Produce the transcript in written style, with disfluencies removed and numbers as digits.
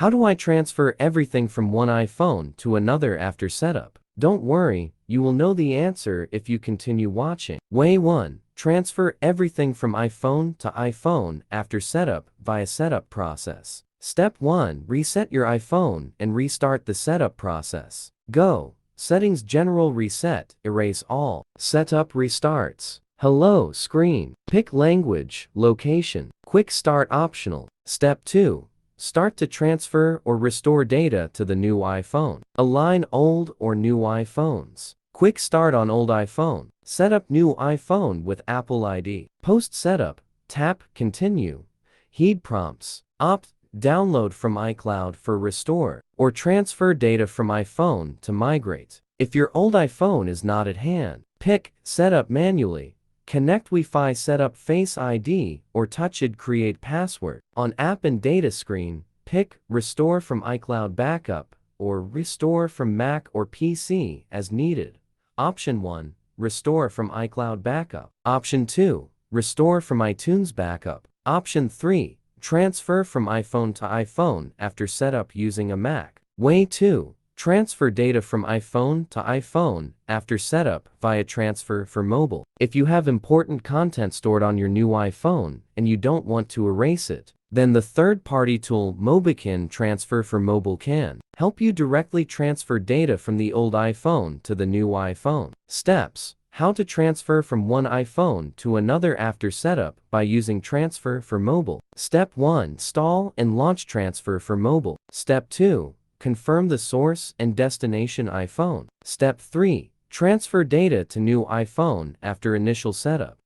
How do I transfer everything from one iPhone to another after setup? Don't worry, you will know the answer if you continue watching. Way 1. Transfer everything from iPhone to iPhone after setup via setup process. Step 1. Reset your iPhone and restart the setup process. Go. Settings General Reset, erase all. Setup restarts. Hello screen. Pick language, location. Quick start optional. Step 2. Start to transfer or restore data to the new iPhone. Align old or new iPhones. Quick start on old iPhone. Set up new iPhone with Apple ID. Post setup. Tap Continue. Heed prompts. Opt Download from iCloud for restore or transfer data from iPhone to migrate. If your old iPhone is not at hand, pick Setup manually. Connect Wi-Fi Setup Face ID or Touch ID Create Password. On App and Data screen, pick Restore from iCloud Backup or Restore from Mac or PC as needed. Option 1. Restore from iCloud Backup. Option 2. Restore from iTunes Backup. Option 3. Transfer from iPhone to iPhone after setup using a Mac. Way 2. Transfer data from iPhone to iPhone after setup via transfer for mobile. If you have important content stored on your new iPhone and you don't want to erase it, then the third-party tool Mobican Transfer for Mobile can help you directly transfer data from the old iPhone to the new iPhone. Steps: how to transfer from one iPhone to another after setup by using Transfer for Mobile. Step 1. Install and launch Transfer for Mobile. Step 2. Confirm the source and destination iPhone. Step 3. Transfer data to new iPhone after initial setup.